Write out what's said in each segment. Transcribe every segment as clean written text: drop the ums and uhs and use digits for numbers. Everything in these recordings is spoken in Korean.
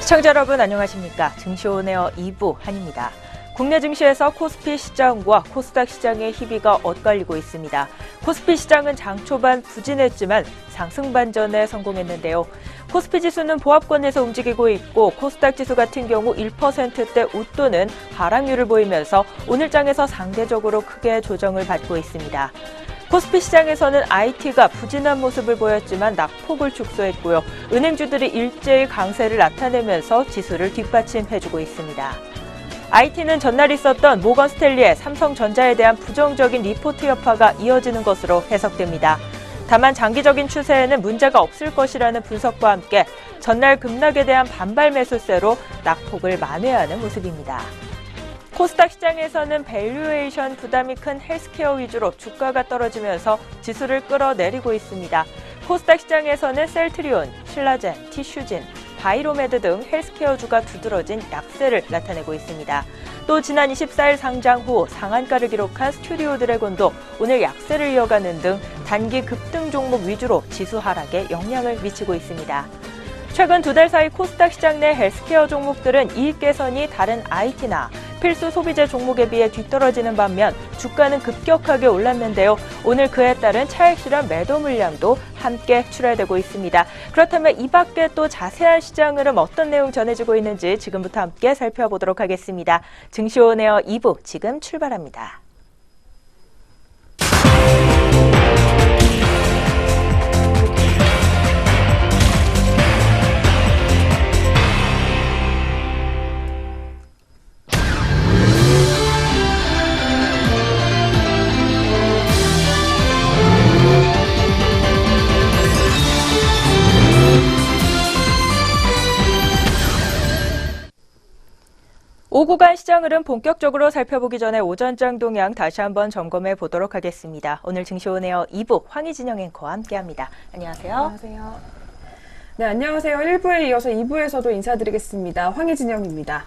시청자 여러분 안녕하십니까. 증시온에어 2부 한입니다. 국내 증시에서 코스피 시장과 코스닥 시장의 희비가 엇갈리고 있습니다. 코스피 시장은 장 초반 부진했지만 상승 반전에 성공했는데요. 코스피 지수는 보합권에서 움직이고 있고 코스닥 지수 같은 경우 1%대 웃도는 하락률을 보이면서 오늘 장에서 상대적으로 크게 조정을 받고 있습니다. 코스피 시장에서는 IT가 부진한 모습을 보였지만 낙폭을 축소했고요. 은행주들이 일제히 강세를 나타내면서 지수를 뒷받침해주고 있습니다. IT는 전날 있었던 모건 스탠리의 삼성전자에 대한 부정적인 리포트 여파가 이어지는 것으로 해석됩니다. 다만 장기적인 추세에는 문제가 없을 것이라는 분석과 함께 전날 급락에 대한 반발 매수세로 낙폭을 만회하는 모습입니다. 코스닥 시장에서는 밸류에이션 부담이 큰 헬스케어 위주로 주가가 떨어지면서 지수를 끌어내리고 있습니다. 코스닥 시장에서는 셀트리온, 신라젠, 티슈진, 바이로메드 등 헬스케어주가 두드러진 약세를 나타내고 있습니다. 또 지난 24일 상장 후 상한가를 기록한 스튜디오 드래곤도 오늘 약세를 이어가는 등 단기 급등 종목 위주로 지수 하락에 영향을 미치고 있습니다. 최근 두 달 사이 코스닥 시장 내 헬스케어 종목들은 이익 개선이 다른 IT나 필수 소비재 종목에 비해 뒤떨어지는 반면 주가는 급격하게 올랐는데요. 오늘 그에 따른 차익 실현 매도 물량도 함께 출하되고 있습니다. 그렇다면 이 밖에 또 자세한 시장 흐름 어떤 내용 전해지고 있는지 지금부터 함께 살펴보도록 하겠습니다. 증시온에어 2부 지금 출발합니다. 오구간 시장 흐름 본격적으로 살펴보기 전에 오전장 동향 다시 한번 점검해 보도록 하겠습니다. 오늘 증시온에어 2부 황희진영 앵커와 함께합니다. 안녕하세요. 안녕하세요. 네, 안녕하세요. 1부에 이어서 2부에서도 인사드리겠습니다. 황희진영입니다.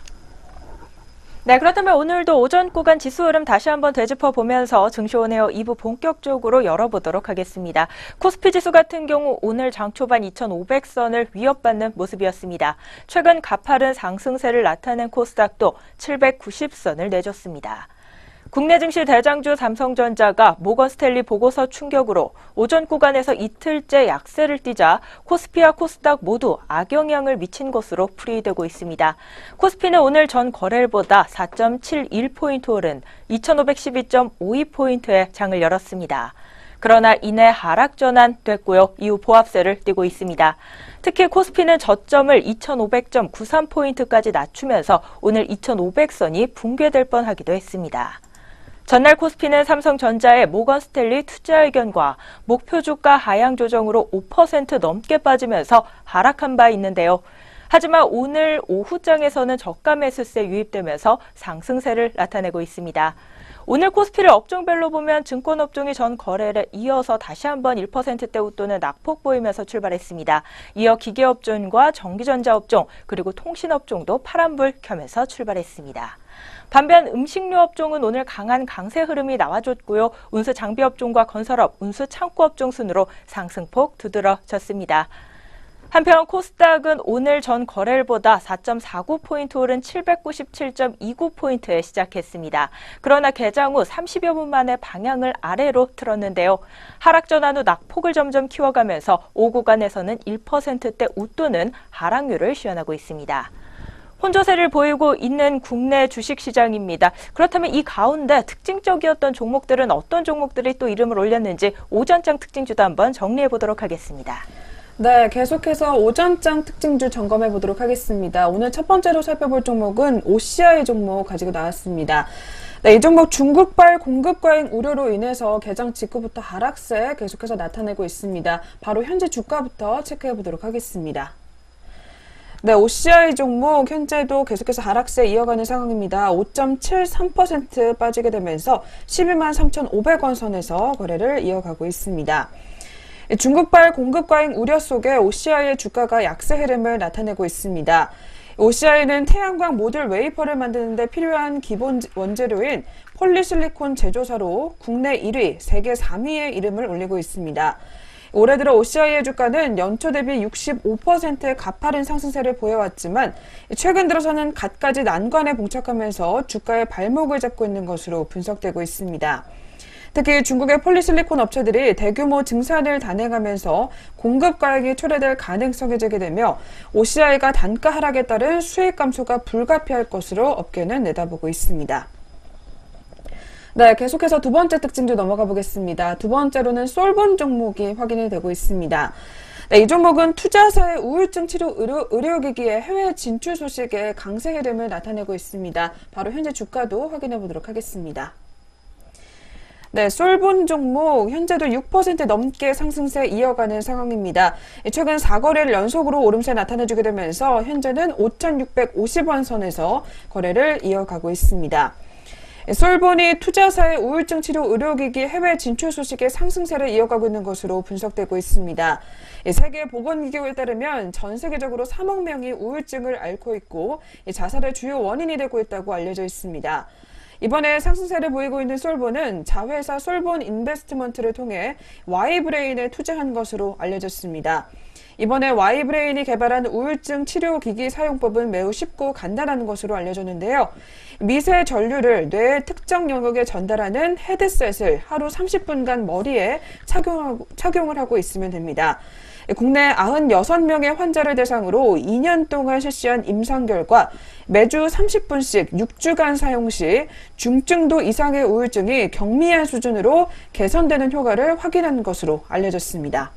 네, 그렇다면 오늘도 오전 구간 지수 흐름 다시 한번 되짚어보면서 증시온에어 2부 본격적으로 열어보도록 하겠습니다. 코스피 지수 같은 경우 오늘 장 초반 2,500선을 위협받는 모습이었습니다. 최근 가파른 상승세를 나타낸 코스닥도 790선을 내줬습니다. 국내 증시 대장주 삼성전자가 모건 스탠리 보고서 충격으로 오전 구간에서 이틀째 약세를 띠자 코스피와 코스닥 모두 악영향을 미친 것으로 풀이되고 있습니다. 코스피는 오늘 전 거래일보다 4.71포인트 오른 2,512.52포인트의 장을 열었습니다. 그러나 이내 하락 전환됐고요. 이후 보합세를 띠고 있습니다. 특히 코스피는 저점을 2,500.93포인트까지 낮추면서 오늘 2,500선이 붕괴될 뻔하기도 했습니다. 전날 코스피는 삼성전자의 모건 스탠리 투자 의견과 목표 주가 하향 조정으로 5% 넘게 빠지면서 하락한 바 있는데요. 하지만 오늘 오후장에서는 저가 매수세 유입되면서 상승세를 나타내고 있습니다. 오늘 코스피를 업종별로 보면 증권업종이 전 거래일에 이어서 다시 한번 1%대 웃도는 낙폭 보이면서 출발했습니다. 이어 기계업종과 전기전자업종 그리고 통신업종도 파란불 켜면서 출발했습니다. 반면 음식료 업종은 오늘 강한 강세 흐름이 나와줬고요. 운수 장비업종과 건설업, 운수 창고업종 순으로 상승폭 두드러졌습니다. 한편 코스닥은 오늘 전 거래일보다 4.49포인트 오른 797.29포인트에 시작했습니다. 그러나 개장 후 30여 분 만에 방향을 아래로 틀었는데요. 하락 전환 후 낙폭을 점점 키워가면서 5구간에서는 1%대 웃도는 하락률을 시현하고 있습니다. 혼조세를 보이고 있는 국내 주식시장입니다. 그렇다면 이 가운데 특징적이었던 종목들은 어떤 종목들이 또 이름을 올렸는지 오전장 특징주도 한번 정리해 보도록 하겠습니다. 네, 계속해서 오전장 특징주 점검해 보도록 하겠습니다. 오늘 첫 번째로 살펴볼 종목은 OCI 종목 가지고 나왔습니다. 네, 이 종목 중국발 공급 과잉 우려로 인해서 개장 직후부터 하락세 계속해서 나타내고 있습니다. 바로 현재 주가부터 체크해 보도록 하겠습니다. 네, OCI 종목 현재도 계속해서 하락세 이어가는 상황입니다. 5.73% 빠지게 되면서 12만 3,500원 선에서 거래를 이어가고 있습니다. 중국발 공급 과잉 우려 속에 OCI의 주가가 약세 흐름을 나타내고 있습니다. OCI는 태양광 모듈 웨이퍼를 만드는 데 필요한 기본 원재료인 폴리실리콘 제조사로 국내 1위, 세계 3위의 이름을 올리고 있습니다. 올해 들어 OCI의 주가는 연초 대비 65%의 가파른 상승세를 보여왔지만 최근 들어서는 갖가지 난관에 봉착하면서 주가의 발목을 잡고 있는 것으로 분석되고 있습니다. 특히 중국의 폴리실리콘 업체들이 대규모 증산을 단행하면서 공급 과잉이 초래될 가능성이 제기되며 OCI가 단가 하락에 따른 수익 감소가 불가피할 것으로 업계는 내다보고 있습니다. 네, 계속해서 두 번째 특징도 넘어가 보겠습니다. 두 번째로는 솔본 종목이 확인이 되고 있습니다. 네, 이 종목은 투자사의 우울증 치료 의료기기의 해외 진출 소식에 강세 흐름을 나타내고 있습니다. 바로 현재 주가도 확인해 보도록 하겠습니다. 네, 솔본 종목 현재도 6% 넘게 상승세 이어가는 상황입니다. 최근 4거래를 연속으로 오름세 나타내주게 되면서 현재는 5,650원 선에서 거래를 이어가고 있습니다. 솔본이 투자사의 우울증 치료 의료기기 해외 진출 소식에 상승세를 이어가고 있는 것으로 분석되고 있습니다. 세계보건기구에 따르면 전 세계적으로 3억 명이 우울증을 앓고 있고 자살의 주요 원인이 되고 있다고 알려져 있습니다. 이번에 상승세를 보이고 있는 솔본은 자회사 솔본 인베스트먼트를 통해 Y브레인에 투자한 것으로 알려졌습니다. 이번에 Y브레인이 개발한 우울증 치료기기 사용법은 매우 쉽고 간단한 것으로 알려졌는데요. 미세 전류를 뇌의 특정 영역에 전달하는 헤드셋을 하루 30분간 머리에 착용을 하고 있으면 됩니다. 국내 96명의 환자를 대상으로 2년 동안 실시한 임상 결과 매주 30분씩 6주간 사용 시 중증도 이상의 우울증이 경미한 수준으로 개선되는 효과를 확인한 것으로 알려졌습니다.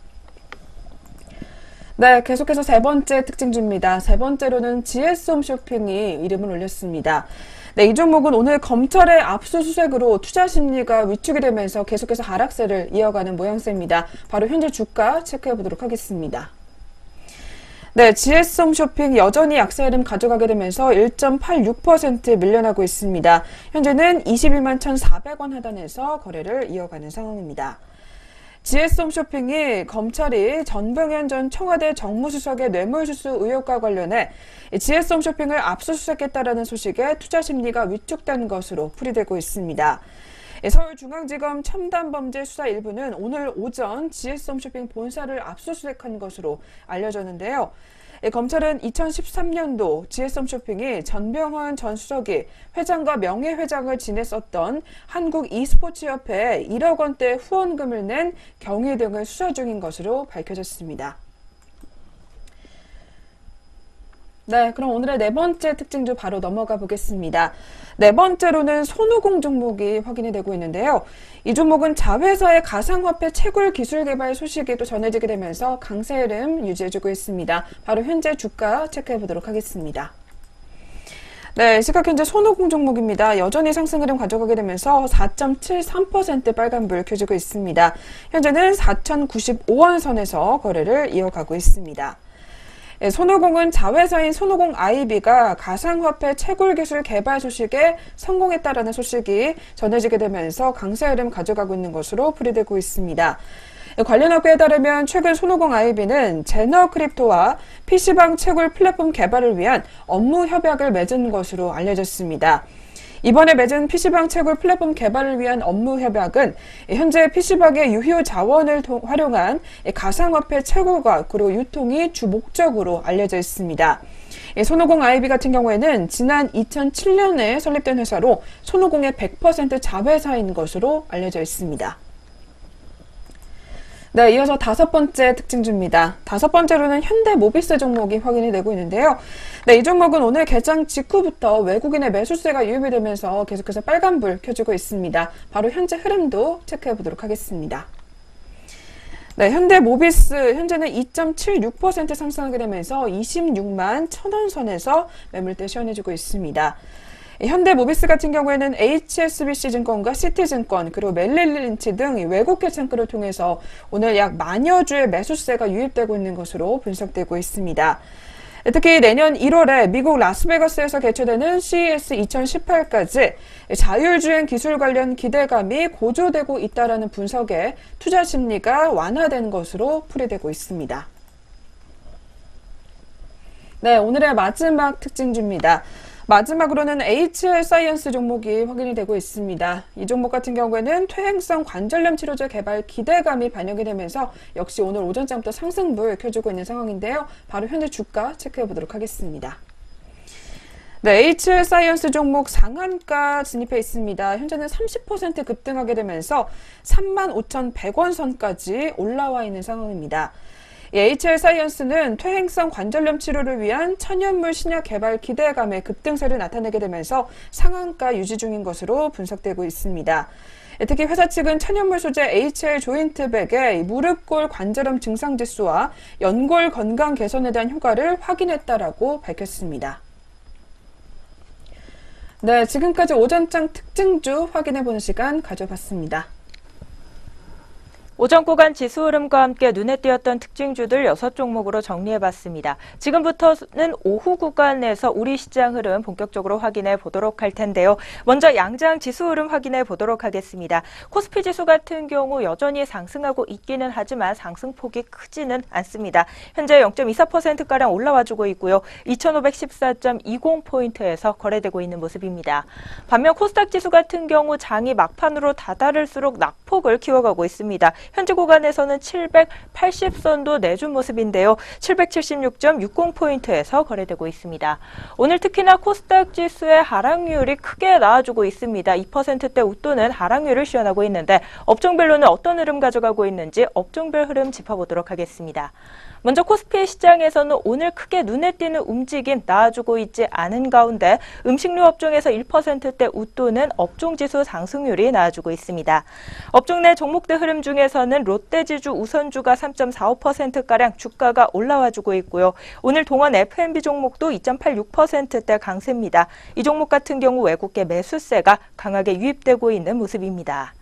네, 계속해서 세 번째 특징주입니다. 세 번째로는 GS홈쇼핑이 이름을 올렸습니다. 네, 이 종목은 오늘 검찰의 압수수색으로 투자 심리가 위축이 되면서 계속해서 하락세를 이어가는 모양새입니다. 바로 현재 주가 체크해 보도록 하겠습니다. 네, GS홈쇼핑 여전히 약세 흐름 가져가게 되면서 1.86% 밀려나고 있습니다. 현재는 22만 1,400원 하단에서 거래를 이어가는 상황입니다. GS홈쇼핑이 검찰이 전병현 전 청와대 정무수석의 뇌물수수 의혹과 관련해 GS홈쇼핑을 압수수색했다라는 소식에 투자 심리가 위축된 것으로 풀이되고 있습니다. 서울중앙지검 첨단범죄수사 1부는 오늘 오전 GS홈쇼핑 본사를 압수수색한 것으로 알려졌는데요. 검찰은 2013년도 GS홈쇼핑이 전병헌 전 수석이 회장과 명예회장을 지냈었던 한국 e스포츠협회에 1억 원대 후원금을 낸 경위 등을 수사 중인 것으로 밝혀졌습니다. 네, 그럼 오늘의 네 번째 특징주 바로 넘어가 보겠습니다. 네 번째로는 손오공 종목이 확인이 되고 있는데요. 이 종목은 자회사의 가상화폐 채굴 기술 개발 소식이 또 전해지게 되면서 강세 흐름 유지해주고 있습니다. 바로 현재 주가 체크해 보도록 하겠습니다. 네, 시각 현재 손오공 종목입니다. 여전히 상승 흐름 가져가게 되면서 4.73% 빨간불 켜지고 있습니다. 현재는 4,095원 선에서 거래를 이어가고 있습니다. 손오공은 자회사인 손오공 IB가 가상화폐 채굴 기술 개발 소식에 성공했다라는 소식이 전해지게 되면서 강세 흐름 가져가고 있는 것으로 풀이되고 있습니다. 관련 업계에 따르면 최근 손오공 IB는 제너크립토와 PC방 채굴 플랫폼 개발을 위한 업무 협약을 맺은 것으로 알려졌습니다. 이번에 맺은 PC방 채굴 플랫폼 개발을 위한 업무 협약은 현재 PC방의 유효 자원을 활용한 가상화폐 채굴과 그리고 유통이 주 목적으로 알려져 있습니다. 손오공 IB 같은 경우에는 지난 2007년에 설립된 회사로 손오공의 100% 자회사인 것으로 알려져 있습니다. 네, 이어서 다섯 번째 특징주입니다. 다섯 번째로는 현대모비스 종목이 확인이 되고 있는데요. 네, 이 종목은 오늘 개장 직후부터 외국인의 매수세가 유입이 되면서 계속해서 빨간불 켜지고 있습니다. 바로 현재 흐름도 체크해 보도록 하겠습니다. 네, 현대모비스 현재는 2.76% 상승하게 되면서 26만 1,000원 선에서 매물대 시원해지고 있습니다. 현대모비스 같은 경우에는 HSBC 증권과 시티증권 그리고 멜릴린치 등 외국계 창구를 통해서 오늘 약 만여 주의 매수세가 유입되고 있는 것으로 분석되고 있습니다. 특히 내년 1월에 미국 라스베가스에서 개최되는 CES 2018까지 자율주행 기술 관련 기대감이 고조되고 있다라는 분석에 투자 심리가 완화된 것으로 풀이되고 있습니다. 네, 오늘의 마지막 특징주입니다. 마지막으로는 HR 사이언스 종목이 확인이 되고 있습니다. 이 종목 같은 경우에는 퇴행성 관절염 치료제 개발 기대감이 반영이 되면서 역시 오늘 오전장부터 상승불 켜주고 있는 상황인데요. 바로 현재 주가 체크해 보도록 하겠습니다. 네, HR 사이언스 종목 상한가 진입해 있습니다. 현재는 30% 급등하게 되면서 35,100원 선까지 올라와 있는 상황입니다. HR 사이언스는 퇴행성 관절염 치료를 위한 천연물 신약 개발 기대감의 급등세를 나타내게 되면서 상한가 유지 중인 것으로 분석되고 있습니다. 특히 회사 측은 천연물 소재 HR 조인트백의 무릎골 관절염 증상 지수와 연골 건강 개선에 대한 효과를 확인했다라고 밝혔습니다. 네, 지금까지 오전장 특징주 확인해보는 시간 가져봤습니다. 오전 구간 지수 흐름과 함께 눈에 띄었던 특징주들 6종목으로 정리해봤습니다. 지금부터는 오후 구간에서 우리 시장 흐름 본격적으로 확인해 보도록 할 텐데요. 먼저 양장 지수 흐름 확인해 보도록 하겠습니다. 코스피 지수 같은 경우 여전히 상승하고 있기는 하지만 상승폭이 크지는 않습니다. 현재 0.24%가량 올라와주고 있고요. 2514.20포인트에서 거래되고 있는 모습입니다. 반면 코스닥 지수 같은 경우 장이 막판으로 다다를수록 낙폭을 키워가고 있습니다. 현재 구간에서는 780선도 내준 모습인데요. 776.60포인트에서 거래되고 있습니다. 오늘 특히나 코스닥 지수의 하락률이 크게 나와주고 있습니다. 2%대 웃도는 하락률을 시현하고 있는데 업종별로는 어떤 흐름 가져가고 있는지 업종별 흐름 짚어보도록 하겠습니다. 먼저 코스피 시장에서는 오늘 크게 눈에 띄는 움직임 나와주고 있지 않은 가운데 음식료 업종에서 1%대 웃도는 업종지수 상승률이 나와주고 있습니다. 업종 내 종목들 흐름 중에서는 롯데지주 우선주가 3.45%가량 주가가 올라와주고 있고요. 오늘 동원 F&B 종목도 2.86%대 강세입니다. 이 종목 같은 경우 외국계 매수세가 강하게 유입되고 있는 모습입니다.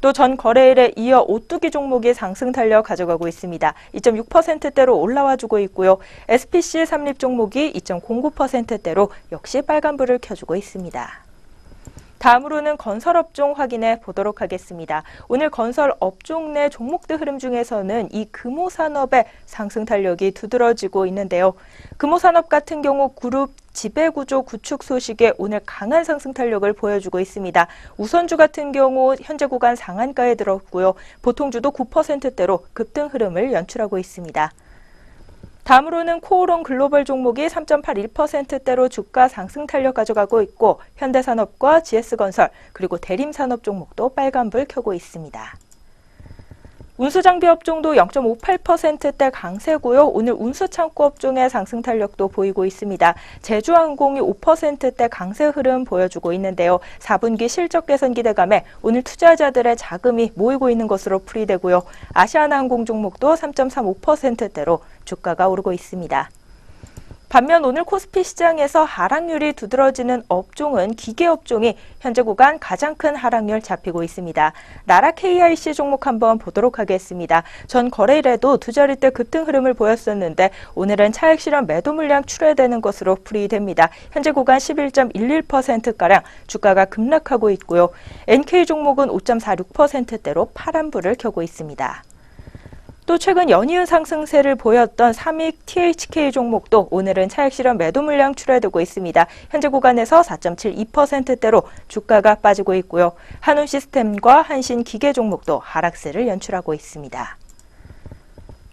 또 전 거래일에 이어 오뚜기 종목이 상승 탄력 가져가고 있습니다. 2.6%대로 올라와주고 있고요. SPC 삼립 종목이 2.09%대로 역시 빨간불을 켜주고 있습니다. 다음으로는 건설업종 확인해 보도록 하겠습니다. 오늘 건설업종 내 종목들 흐름 중에서는 이 금호산업의 상승 탄력이 두드러지고 있는데요. 금호산업 같은 경우 그룹 지배구조 구축 소식에 오늘 강한 상승 탄력을 보여주고 있습니다. 우선주 같은 경우 현재 구간 상한가에 들었고요. 보통주도 9%대로 급등 흐름을 연출하고 있습니다. 다음으로는 코오롱 글로벌 종목이 3.81%대로 주가 상승 탄력 가져가고 있고 현대산업과 GS건설 그리고 대림산업 종목도 빨간불 켜고 있습니다. 운수장비 업종도 0.58%대 강세고요. 오늘 운수창고 업종의 상승 탄력도 보이고 있습니다. 제주항공이 5%대 강세 흐름 보여주고 있는데요. 4분기 실적 개선 기대감에 오늘 투자자들의 자금이 모이고 있는 것으로 풀이되고요. 아시아나항공 종목도 3.35%대로 주가가 오르고 있습니다. 반면 오늘 코스피 시장에서 하락률이 두드러지는 업종은 기계업종이 현재 구간 가장 큰 하락률 잡히고 있습니다. 나라 KIC 종목 한번 보도록 하겠습니다. 전 거래일에도 두 자릿대 급등 흐름을 보였었는데 오늘은 차익 실현 매도 물량 출회되는 것으로 풀이됩니다. 현재 구간 11.11%가량 주가가 급락하고 있고요. NK 종목은 5.46%대로 파란불을 켜고 있습니다. 또 최근 연이은 상승세를 보였던 삼익 THK 종목도 오늘은 차익 실현 매도 물량 출회되고 있습니다. 현재 구간에서 4.72%대로 주가가 빠지고 있고요. 한운시스템과 한신기계 종목도 하락세를 연출하고 있습니다.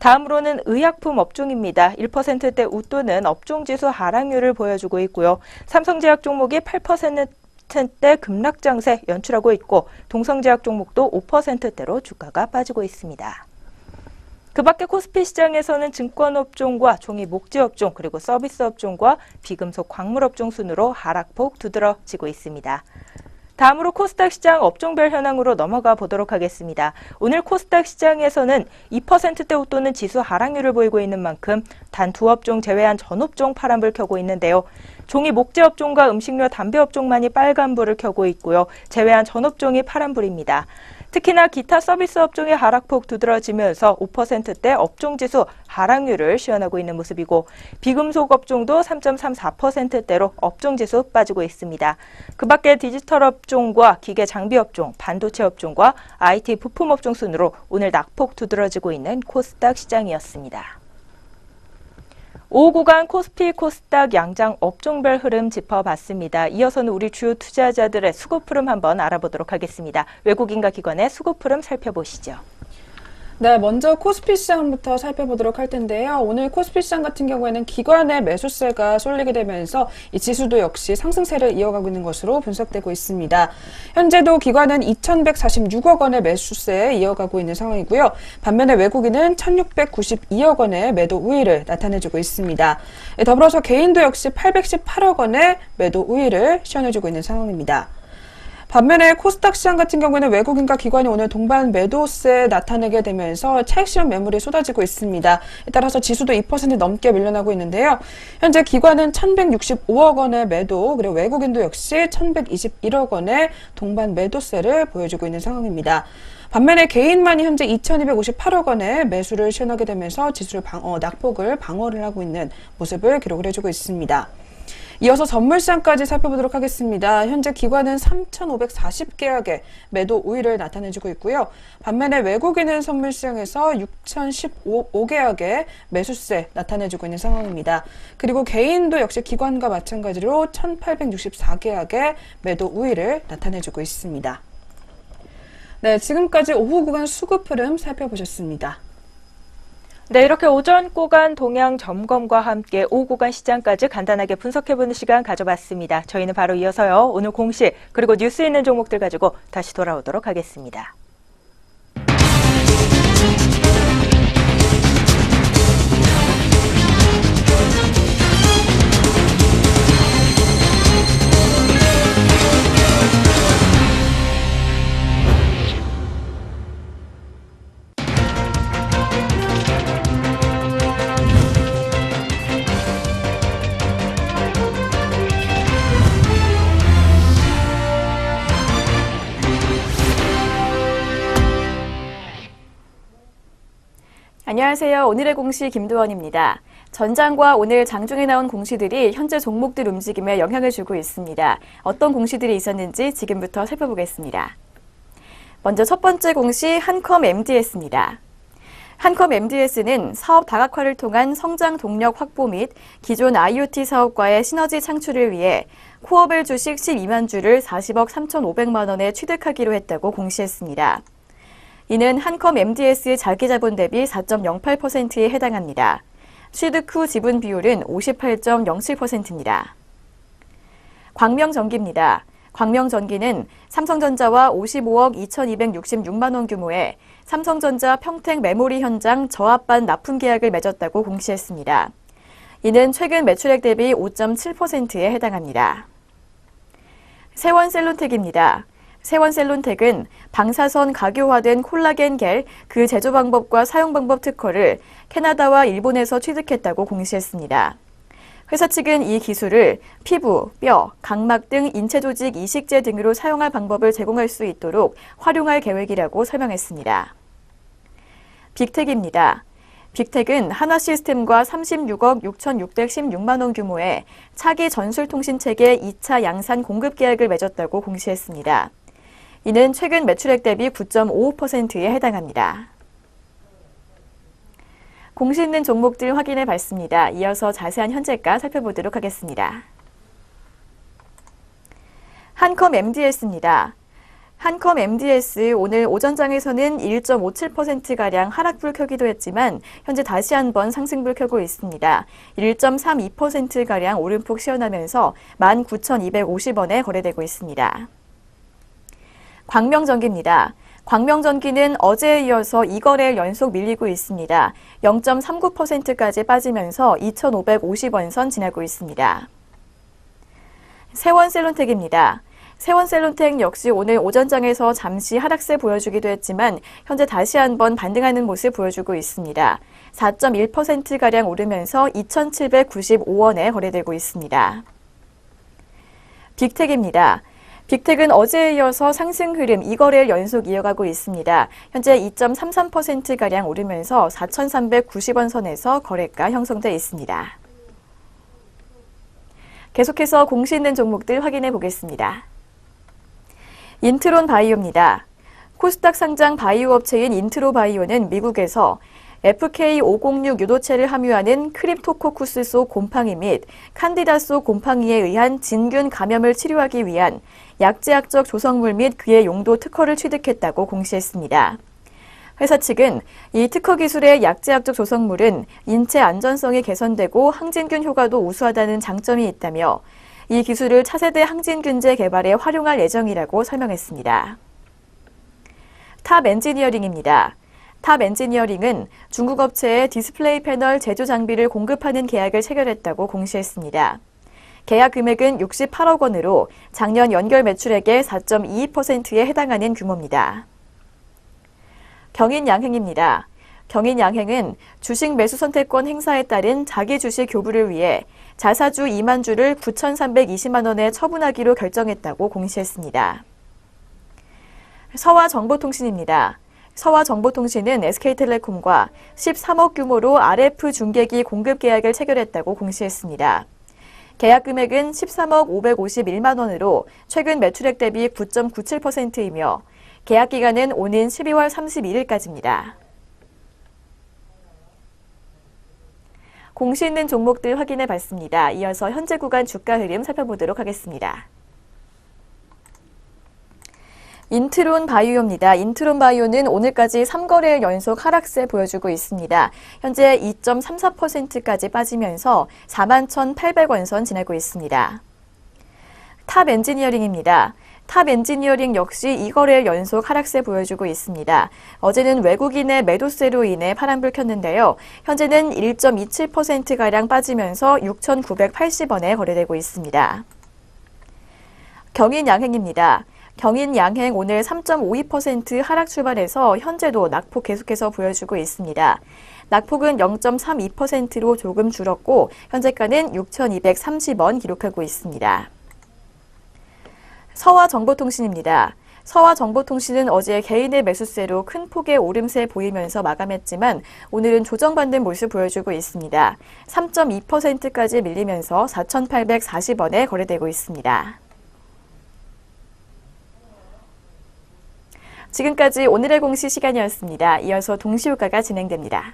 다음으로는 의약품 업종입니다. 1%대 웃도는 업종지수 하락률을 보여주고 있고요. 삼성제약 종목이 8%대 급락장세 연출하고 있고 동성제약 종목도 5%대로 주가가 빠지고 있습니다. 그 밖에 코스피 시장에서는 증권업종과 종이 목재업종 그리고 서비스업종과 비금속 광물업종 순으로 하락폭 두드러지고 있습니다. 다음으로 코스닥 시장 업종별 현황으로 넘어가 보도록 하겠습니다. 오늘 코스닥 시장에서는 2%대 웃도는 지수 하락률을 보이고 있는 만큼 단 두 업종 제외한 전 업종 파란불 켜고 있는데요. 종이 목재업종과 음식료 담배업종만이 빨간불을 켜고 있고요. 제외한 전 업종이 파란불입니다. 특히나 기타 서비스 업종의 하락폭 두드러지면서 5%대 업종지수 하락률을 시현하고 있는 모습이고 비금속 업종도 3.34%대로 업종지수 빠지고 있습니다. 그 밖에 디지털 업종과 기계 장비 업종, 반도체 업종과 IT 부품 업종 순으로 오늘 낙폭 두드러지고 있는 코스닥 시장이었습니다. 오후 구간 코스피, 코스닥 양장 업종별 흐름 짚어봤습니다. 이어서는 우리 주요 투자자들의 수급 흐름 한번 알아보도록 하겠습니다. 외국인과 기관의 수급 흐름 살펴보시죠. 네, 먼저 코스피 시장부터 살펴보도록 할 텐데요. 오늘 코스피 시장 같은 경우에는 기관의 매수세가 쏠리게 되면서 이 지수도 역시 상승세를 이어가고 있는 것으로 분석되고 있습니다. 현재도 기관은 2,146억 원의 매수세에 이어가고 있는 상황이고요. 반면에 외국인은 1,692억 원의 매도 우위를 나타내주고 있습니다. 더불어서 개인도 역시 818억 원의 매도 우위를 시현해주고 있는 상황입니다. 반면에 코스닥 시장 같은 경우에는 외국인과 기관이 오늘 동반 매도세 나타내게 되면서 차익 실현 매물이 쏟아지고 있습니다. 따라서 지수도 2% 넘게 밀려나고 있는데요. 현재 기관은 1,165억 원의 매도, 그리고 외국인도 역시 1,121억 원의 동반 매도세를 보여주고 있는 상황입니다. 반면에 개인만이 현재 2,258억 원의 매수를 시현하게 되면서 지수를 낙폭을 방어를 하고 있는 모습을 기록을 해주고 있습니다. 이어서 선물시장까지 살펴보도록 하겠습니다. 현재 기관은 3,540계약의 매도 우위를 나타내주고 있고요. 반면에 외국인은 선물시장에서 6,015계약의 매수세 나타내주고 있는 상황입니다. 그리고 개인도 역시 기관과 마찬가지로 1,864계약의 매도 우위를 나타내주고 있습니다. 네, 지금까지 오후 구간 수급 흐름 살펴보셨습니다. 네, 이렇게 오전 구간 동향 점검과 함께 오후 구간 시장까지 간단하게 분석해보는 시간 가져봤습니다. 저희는 바로 이어서요, 오늘 공시 그리고 뉴스 있는 종목들 가지고 다시 돌아오도록 하겠습니다. 안녕하세요. 오늘의 공시 김도원입니다. 전장과 오늘 장중에 나온 공시들이 현재 종목들 움직임에 영향을 주고 있습니다. 어떤 공시들이 있었는지 지금부터 살펴보겠습니다. 먼저 첫 번째 공시 한컴 MDS입니다. 한컴 MDS는 사업 다각화를 통한 성장 동력 확보 및 기존 IoT 사업과의 시너지 창출을 위해 코어벨 주식 12만 주를 40억 3,500만 원에 취득하기로 했다고 공시했습니다. 이는 한컴 MDS의 자기자본 대비 4.08%에 해당합니다. 취득 후 지분 비율은 58.07%입니다. 광명전기입니다. 광명전기는 삼성전자와 55억 2,266만 원 규모의 삼성전자 평택 메모리 현장 저압반 납품 계약을 맺었다고 공시했습니다. 이는 최근 매출액 대비 5.7%에 해당합니다. 세원셀론텍입니다. 세원셀론텍은 방사선 가교화된 콜라겐 겔 그 제조 방법과 사용 방법 특허를 캐나다와 일본에서 취득했다고 공시했습니다. 회사 측은 이 기술을 피부, 뼈, 각막 등 인체 조직 이식제 등으로 사용할 방법을 제공할 수 있도록 활용할 계획이라고 설명했습니다. 빅텍입니다. 빅텍은 한화시스템과 36억 6,616만 원 규모의 차기 전술통신체계 2차 양산 공급 계약을 맺었다고 공시했습니다. 이는 최근 매출액 대비 9.55%에 해당합니다. 공시 있는 종목들 확인해 봤습니다. 이어서 자세한 현재가 살펴보도록 하겠습니다. 한컴 MDS입니다. 한컴 MDS 오늘 오전장에서는 1.57%가량 하락불 켜기도 했지만 현재 다시 한번 상승불 켜고 있습니다. 1.32%가량 오름폭 시현하면서 19,250원에 거래되고 있습니다. 광명전기입니다. 광명전기는 어제에 이어서 2거래일 연속 밀리고 있습니다. 0.39%까지 빠지면서 2,550원 선 지나고 있습니다. 세원셀론텍입니다. 세원셀론텍 역시 오늘 오전장에서 잠시 하락세 보여주기도 했지만 현재 다시 한번 반등하는 모습 보여주고 있습니다. 4.1%가량 오르면서 2,795원에 거래되고 있습니다. 빅텍입니다. 빅텍은 어제에 이어서 상승 흐름 2거래일 연속 이어가고 있습니다. 현재 2.33%가량 오르면서 4,390원 선에서 거래가 형성돼 있습니다. 계속해서 공시 있는 종목들 확인해 보겠습니다. 인트론 바이오입니다. 코스닥 상장 바이오 업체인 인트로 바이오는 미국에서 FK506 유도체를 함유하는 크립토코쿠스 속 곰팡이 및 칸디다 속 곰팡이에 의한 진균 감염을 치료하기 위한 약제약적 조성물 및 그의 용도 특허를 취득했다고 공시했습니다. 회사 측은 이 특허 기술의 약제약적 조성물은 인체 안전성이 개선되고 항진균 효과도 우수하다는 장점이 있다며 이 기술을 차세대 항진균제 개발에 활용할 예정이라고 설명했습니다. 탑 엔지니어링입니다. 탑 엔지니어링은 중국 업체에 디스플레이 패널 제조 장비를 공급하는 계약을 체결했다고 공시했습니다. 계약 금액은 68억 원으로 작년 연결 매출액의 4.22%에 해당하는 규모입니다. 경인양행입니다. 경인양행은 주식 매수 선택권 행사에 따른 자기 주식 교부를 위해 자사주 2만 주를 9,320만 원에 처분하기로 결정했다고 공시했습니다. 서화정보통신입니다. 서화정보통신은 SK텔레콤과 13억 규모로 RF 중계기 공급 계약을 체결했다고 공시했습니다. 계약 금액은 13억 551만 원으로 최근 매출액 대비 9.97%이며 계약 기간은 오는 12월 31일까지입니다. 공시 있는 종목들 확인해 봤습니다. 이어서 현재 구간 주가 흐름 살펴보도록 하겠습니다. 인트론 바이오입니다. 인트론 바이오는 오늘까지 3거래일 연속 하락세 보여주고 있습니다. 현재 2.34%까지 빠지면서 41,800원 선 지나고 있습니다. 탑 엔지니어링입니다. 탑 엔지니어링 역시 2거래일 연속 하락세 보여주고 있습니다. 어제는 외국인의 매도세로 인해 파란불 켰는데요. 현재는 1.27%가량 빠지면서 6,980원에 거래되고 있습니다. 경인양행입니다. 경인양행 오늘 3.52% 하락 출발해서 현재도 낙폭 계속해서 보여주고 있습니다. 낙폭은 0.32%로 조금 줄었고 현재가는 6,230원 기록하고 있습니다. 서화정보통신입니다. 서화정보통신은 어제 개인의 매수세로 큰 폭의 오름세 보이면서 마감했지만 오늘은 조정받는 모습 보여주고 있습니다. 3.2%까지 밀리면서 4,840원에 거래되고 있습니다. 지금까지 오늘의 공시 시간이었습니다. 이어서 동시효과가 진행됩니다.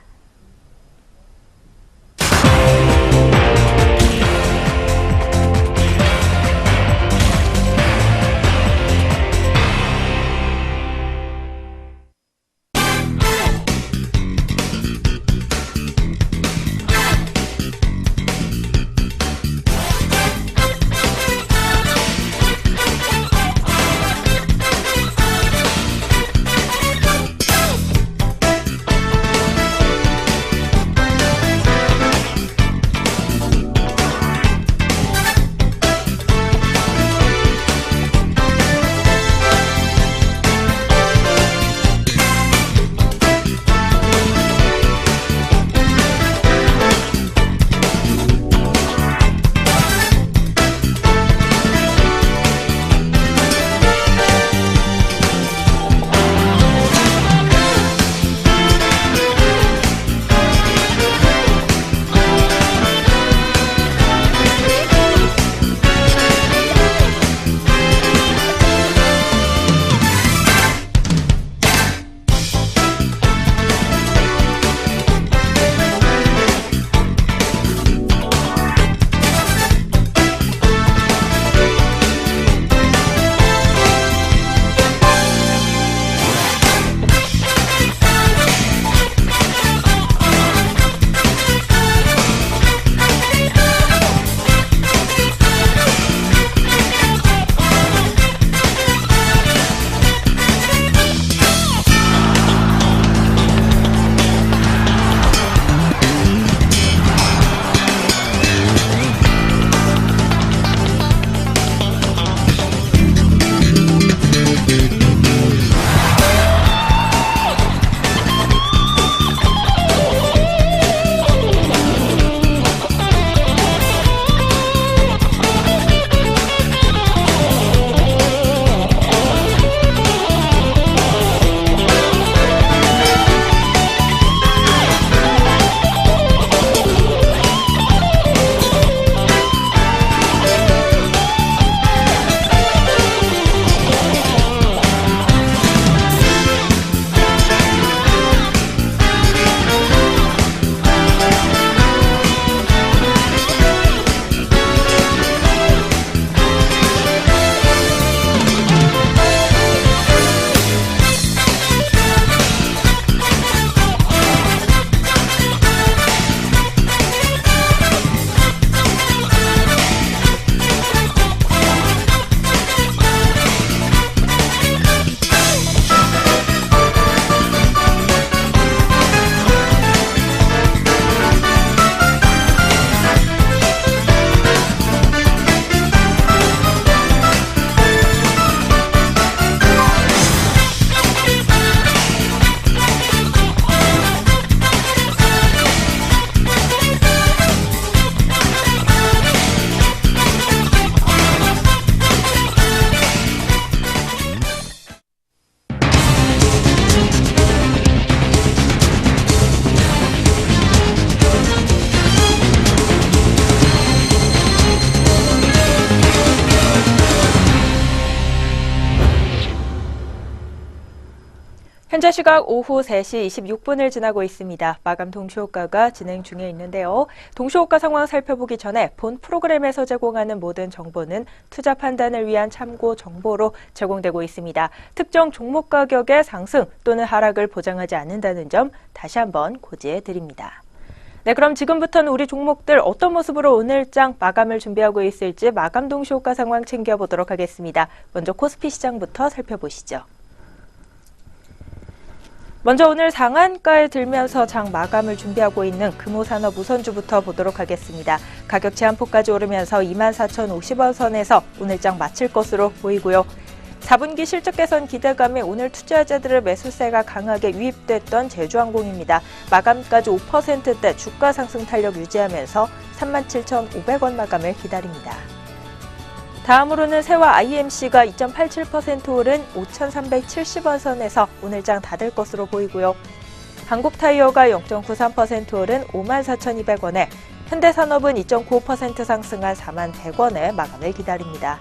현재 시각 오후 3시 26분을 지나고 있습니다. 마감 동시호가가 진행 중에 있는데요. 동시호가 상황 살펴보기 전에 본 프로그램에서 제공하는 모든 정보는 투자 판단을 위한 참고 정보로 제공되고 있습니다. 특정 종목 가격의 상승 또는 하락을 보장하지 않는다는 점 다시 한번 고지해 드립니다. 네, 그럼 지금부터는 우리 종목들 어떤 모습으로 오늘장 마감을 준비하고 있을지 마감 동시호가 상황 챙겨보도록 하겠습니다. 먼저 코스피 시장부터 살펴보시죠. 먼저 오늘 상한가에 들면서 장 마감을 준비하고 있는 금호산업 우선주부터 보도록 하겠습니다. 가격 제한폭까지 오르면서 24,050원 선에서 오늘장 마칠 것으로 보이고요. 4분기 실적 개선 기대감에 오늘 투자자들의 매수세가 강하게 유입됐던 제주항공입니다. 마감까지 5%대 주가 상승 탄력 유지하면서 37,500원 마감을 기다립니다. 다음으로는 세와 IMC가 2.87% 오른 5,370원 선에서 오늘장 닫을 것으로 보이고요. 한국타이어가 0.93% 오른 54,200원에 현대산업은 2.95% 상승한 41,100원에 마감을 기다립니다.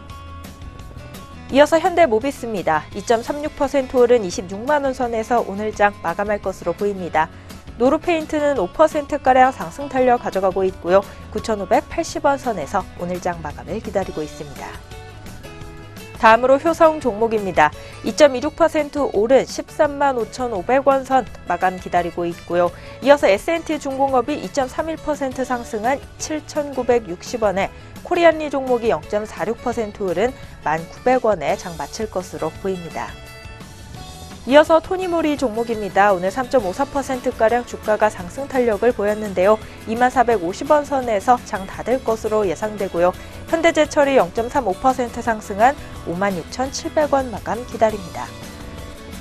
이어서 현대모비스입니다. 2.36% 오른 26만 원 선에서 오늘장 마감할 것으로 보입니다. 노루페인트는 5%가량 상승 탄력 가져가고 있고요. 9,580원 선에서 오늘장 마감을 기다리고 있습니다. 다음으로 효성 종목입니다. 2.26% 오른 13만 5,500원 선 마감 기다리고 있고요. 이어서 S&T 중공업이 2.31% 상승한 7,960원에 코리안리 종목이 0.46% 오른 1,900원에 장 마칠 것으로 보입니다. 이어서 토니모리 종목입니다. 오늘 3.54%가량 주가가 상승 탄력을 보였는데요. 2450원 선에서 장 닫을 것으로 예상되고요. 현대제철이 0.35% 상승한 56,700원 마감 기다립니다.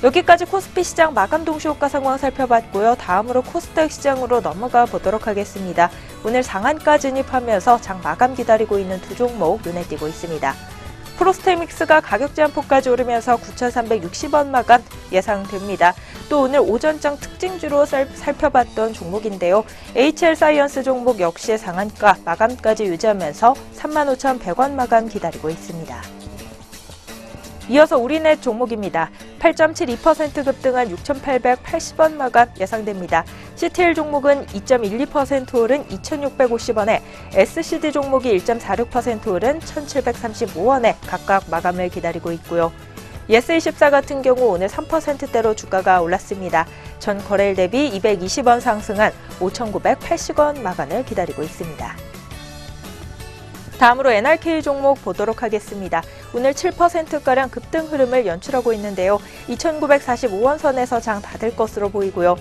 여기까지 코스피 시장 마감 동시호가 상황 살펴봤고요. 다음으로 코스닥 시장으로 넘어가 보도록 하겠습니다. 오늘 상한가 진입하면서 장 마감 기다리고 있는 두 종목 눈에 띄고 있습니다. 프로스테믹스가 가격 제한폭까지 오르면서 9,360원 마감 예상됩니다. 또 오늘 오전장 특징주로 살펴봤던 종목인데요. HL사이언스 종목 역시 상한가 마감까지 유지하면서 35,100원 마감 기다리고 있습니다. 이어서 우리넷 종목입니다. 8.72% 급등한 6,880원 마감 예상됩니다. CTL 종목은 2.12% 오른 2,650원에 SCD 종목이 1.46% 오른 1,735원에 각각 마감을 기다리고 있고요. 예스24 같은 경우 오늘 3%대로 주가가 올랐습니다. 전 거래일 대비 220원 상승한 5,980원 마감을 기다리고 있습니다. 다음으로 NRK 종목 보도록 하겠습니다. 오늘 7%가량 급등 흐름을 연출하고 있는데요. 2,945원 선에서 장 닫을 것으로 보이고요.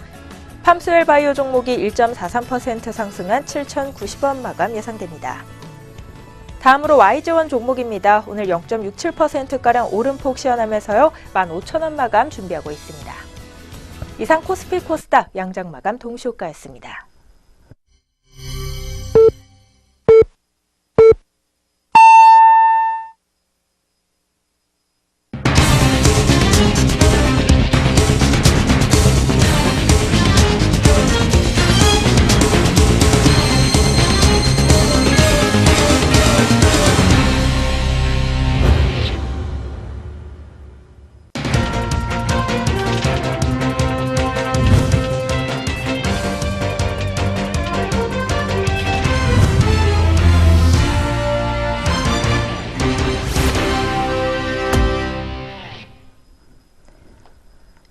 팜스웰 바이오 종목이 1.43% 상승한 7,090원 마감 예상됩니다. 다음으로 YG원 종목입니다. 오늘 0.67%가량 오름폭 시현하면서요. 15,000원 마감 준비하고 있습니다. 이상 코스피 코스닥 양장 마감 동시호가였습니다.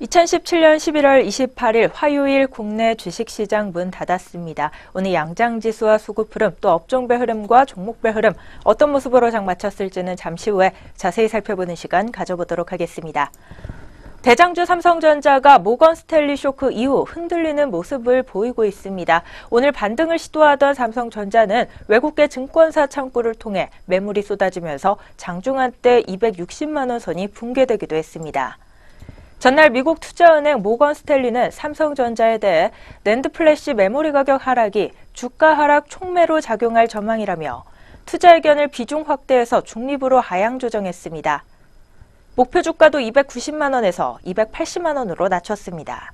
(2017년 11월 28일) 화요일 국내 주식시장 문 닫았습니다. 오늘 양장지수와 수급 흐름, 또 업종별 흐름과 종목별 흐름 어떤 모습으로 장 마쳤을지는 잠시 후에 자세히 살펴보는 시간 가져보도록 하겠습니다. 대장주 삼성전자가 모건 스탠리 쇼크 이후 흔들리는 모습을 보이고 있습니다. 오늘 반등을 시도하던 삼성전자는 외국계 증권사 창구를 통해 매물이 쏟아지면서 장중한 때 260만 원 선이 붕괴되기도 했습니다. 전날 미국 투자은행 모건 스탠리는 삼성전자에 대해 낸드 플래시 메모리 가격 하락이 주가 하락 촉매로 작용할 전망이라며 투자 의견을 비중 확대해서 중립으로 하향 조정했습니다. 목표 주가도 290만 원에서 280만 원으로 낮췄습니다.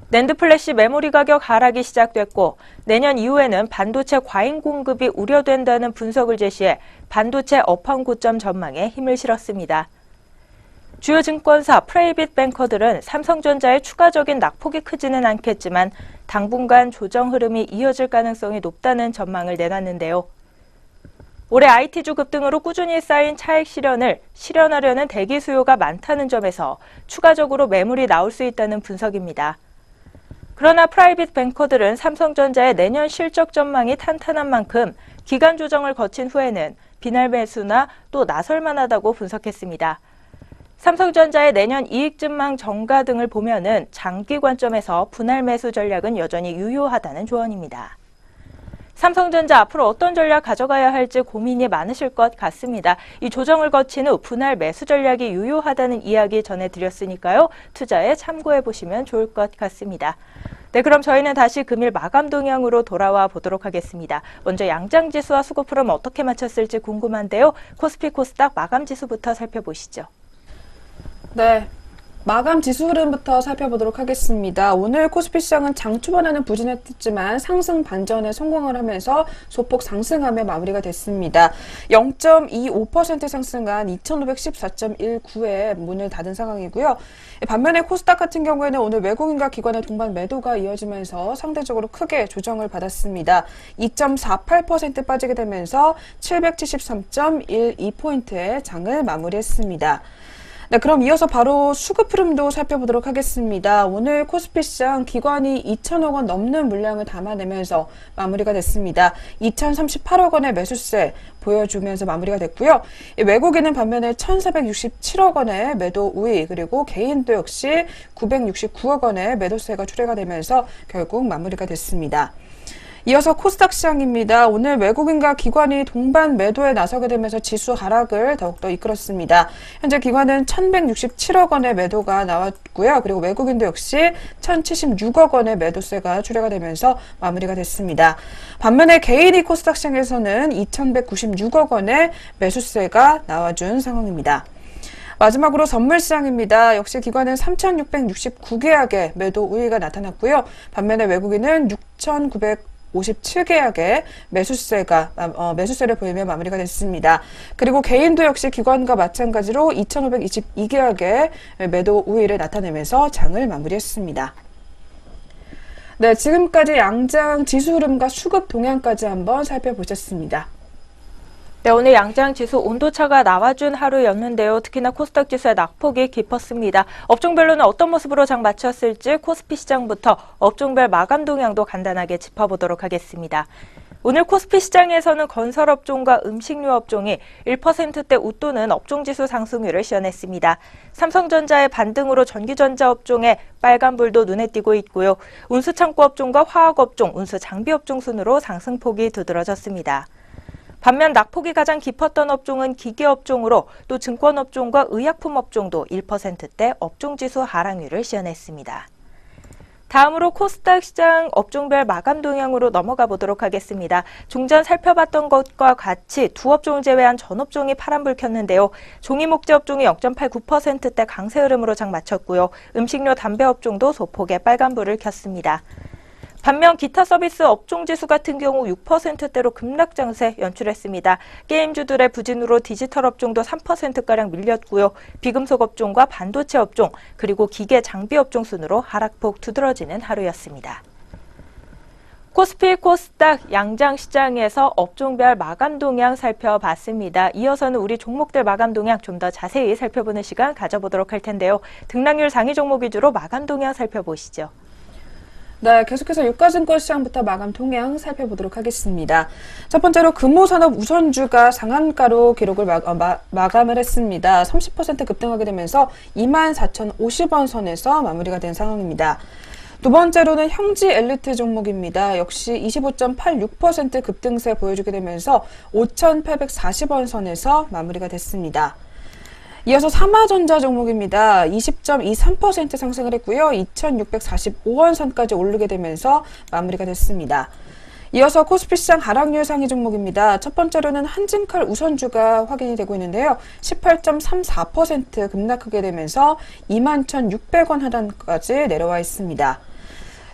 낸드 플래시 메모리 가격 하락이 시작됐고 내년 이후에는 반도체 과잉 공급이 우려된다는 분석을 제시해 반도체 업황 고점 전망에 힘을 실었습니다. 주요 증권사, 프라이빗 뱅커들은 삼성전자의 추가적인 낙폭이 크지는 않겠지만 당분간 조정 흐름이 이어질 가능성이 높다는 전망을 내놨는데요. 올해 IT주 급등으로 꾸준히 쌓인 차익 실현을 실현하려는 대기 수요가 많다는 점에서 추가적으로 매물이 나올 수 있다는 분석입니다. 그러나 프라이빗 뱅커들은 삼성전자의 내년 실적 전망이 탄탄한 만큼 기간 조정을 거친 후에는 비날 매수나 또 나설 만하다고 분석했습니다. 삼성전자의 내년 이익 전망 전가 등을 보면은 장기 관점에서 분할 매수 전략은 여전히 유효하다는 조언입니다. 삼성전자 앞으로 어떤 전략 가져가야 할지 고민이 많으실 것 같습니다. 이 조정을 거친 후 분할 매수 전략이 유효하다는 이야기 전해드렸으니까요. 투자에 참고해 보시면 좋을 것 같습니다. 네, 그럼 저희는 다시 금일 마감 동향으로 돌아와 보도록 하겠습니다. 먼저 양장지수와 수급흐름 어떻게 맞췄을지 궁금한데요. 코스피 코스닥 마감 지수부터 살펴보시죠. 네. 마감 지수 흐름부터 살펴보도록 하겠습니다. 오늘 코스피 시장은 장 초반에는 부진했지만 상승 반전에 성공을 하면서 소폭 상승하며 마무리가 됐습니다. 0.25% 상승한 2514.19에 문을 닫은 상황이고요. 반면에 코스닥 같은 경우에는 오늘 외국인과 기관의 동반 매도가 이어지면서 상대적으로 크게 조정을 받았습니다. 2.48% 빠지게 되면서 773.12포인트의 장을 마무리했습니다. 네, 그럼 이어서 바로 수급 흐름도 살펴보도록 하겠습니다. 오늘 코스피 시장 기관이 2천억 원 넘는 물량을 담아내면서 마무리가 됐습니다. 2,038억 원의 매수세 보여주면서 마무리가 됐고요. 외국인은 반면에 1,467억 원의 매도 우위, 그리고 개인도 역시 969억 원의 매도세가 출회가 되면서 결국 마무리가 됐습니다. 이어서 코스닥 시장입니다. 오늘 외국인과 기관이 동반 매도에 나서게 되면서 지수 하락을 더욱더 이끌었습니다. 현재 기관은 1,167억 원의 매도가 나왔고요. 그리고 외국인도 역시 1,076억 원의 매도세가 출회가 되면서 마무리가 됐습니다. 반면에 개인이 코스닥 시장에서는 2,196억 원의 매수세가 나와준 상황입니다. 마지막으로 선물시장입니다. 역시 기관은 3,669계약의 매도 우위가 나타났고요. 반면에 외국인은 6,957계약의 매수세를 보이며 마무리가 됐습니다. 그리고 개인도 역시 기관과 마찬가지로 2,522계약의 매도 우위를 나타내면서 장을 마무리했습니다. 네, 지금까지 양장 지수 흐름과 수급 동향까지 한번 살펴보셨습니다. 네, 오늘 양장지수 온도차가 나와준 하루였는데요. 특히나 코스닥 지수의 낙폭이 깊었습니다. 업종별로는 어떤 모습으로 장 마쳤을지 코스피 시장부터 업종별 마감 동향도 간단하게 짚어보도록 하겠습니다. 오늘 코스피 시장에서는 건설업종과 음식료 업종이 1%대 웃도는 업종지수 상승률을 시현했습니다. 삼성전자의 반등으로 전기전자 업종에 빨간불도 눈에 띄고 있고요. 운수창고 업종과 화학업종, 운수장비업종 순으로 상승폭이 두드러졌습니다. 반면 낙폭이 가장 깊었던 업종은 기계업종으로 또 증권업종과 의약품업종도 1%대 업종지수 하락률을 시현했습니다. 다음으로 코스닥 시장 업종별 마감 동향으로 넘어가 보도록 하겠습니다. 종전 살펴봤던 것과 같이 두 업종을 제외한 전 업종이 파란불 켰는데요. 종이 목재 업종이 0.89%대 강세 흐름으로 장 마쳤고요. 음식료 담배 업종도 소폭의 빨간불을 켰습니다. 반면 기타 서비스 업종지수 같은 경우 6%대로 급락 장세 연출했습니다. 게임주들의 부진으로 디지털 업종도 3%가량 밀렸고요. 비금속 업종과 반도체 업종, 그리고 기계 장비 업종 순으로 하락폭 두드러지는 하루였습니다. 코스피 코스닥 양장시장에서 업종별 마감 동향 살펴봤습니다. 이어서는 우리 종목들 마감 동향 좀 더 자세히 살펴보는 시간 가져보도록 할 텐데요. 등락률 상위 종목 위주로 마감 동향 살펴보시죠. 네, 계속해서 유가증권 시장부터 마감 동향 살펴보도록 하겠습니다. 첫 번째로 금호산업 우선주가 상한가로 기록을 마감을 했습니다. 30% 급등하게 되면서 24,050원 선에서 마무리가 된 상황입니다. 두 번째로는 형지 엘리트 종목입니다. 역시 25.86% 급등세 보여주게 되면서 5,840원 선에서 마무리가 됐습니다. 이어서 삼화전자 종목입니다. 20.23% 상승을 했고요. 2,645원 선까지 오르게 되면서 마무리가 됐습니다. 이어서 코스피 시장 하락률 상위 종목입니다. 첫 번째로는 한진칼 우선주가 확인이 되고 있는데요. 18.34% 급락하게 되면서 21,600원 하단까지 내려와 있습니다.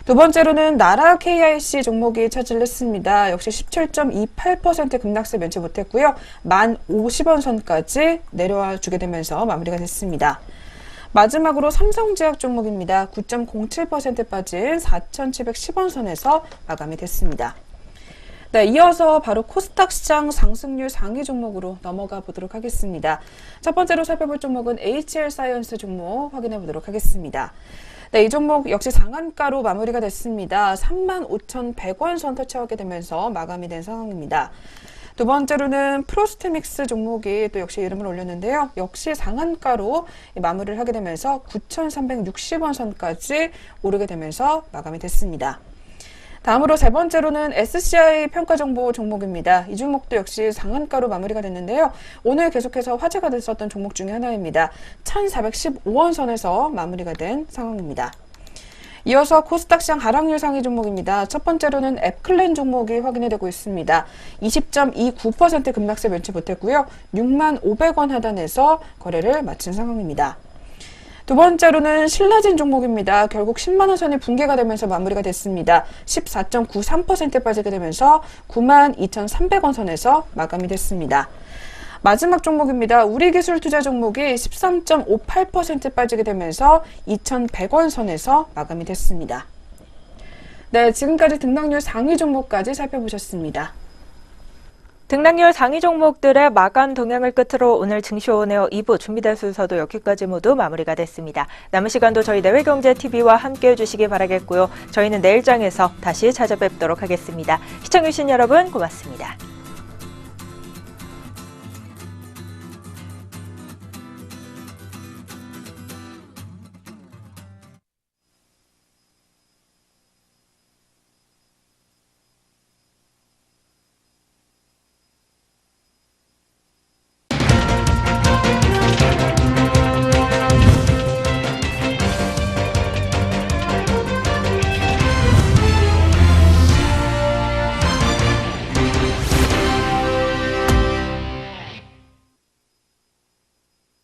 두 번째로는 나라 KIC 종목이 차지를 했습니다. 역시 17.28% 급락세 면치 못했고요. 1,050원 선까지 내려와 주게 되면서 마무리가 됐습니다. 마지막으로 삼성제약 종목입니다. 9.07% 빠진 4,710원 선에서 마감이 됐습니다. 네, 이어서 바로 코스닥 시장 상승률 상위 종목으로 넘어가 보도록 하겠습니다. 첫 번째로 살펴볼 종목은 HL사이언스 종목 확인해 보도록 하겠습니다. 네, 이 종목 역시 상한가로 마무리가 됐습니다. 35,100원 선 터치하게 되면서 마감이 된 상황입니다. 두 번째로는 프로스테믹스 종목이 또 역시 이름을 올렸는데요. 역시 상한가로 마무리를 하게 되면서 9,360원 선까지 오르게 되면서 마감이 됐습니다. 다음으로 세 번째로는 SCI 평가정보 종목입니다. 이 종목도 역시 상한가로 마무리가 됐는데요. 오늘 계속해서 화제가 됐었던 종목 중에 하나입니다. 1,415원 선에서 마무리가 된 상황입니다. 이어서 코스닥 시장 하락률 상위 종목입니다. 첫 번째로는 앱클랜 종목이 확인이 되고 있습니다. 20.29% 급락세 면치 못했고요. 65,000원 하단에서 거래를 마친 상황입니다. 두 번째로는 신라진 종목입니다. 결국 10만원 선이 붕괴가 되면서 마무리가 됐습니다. 14.93% 빠지게 되면서 92,300원 선에서 마감이 됐습니다. 마지막 종목입니다. 우리기술투자 종목이 13.58% 빠지게 되면서 2,100원 선에서 마감이 됐습니다. 네, 지금까지 등락률 상위 종목까지 살펴보셨습니다. 등락률 상위 종목들의 마감 동향을 끝으로 오늘 증시오네어 2부 준비된 순서도 여기까지 모두 마무리가 됐습니다. 남은 시간도 저희 내외경제TV와 함께해 주시기 바라겠고요. 저희는 내일장에서 다시 찾아뵙도록 하겠습니다. 시청해주신 여러분 고맙습니다.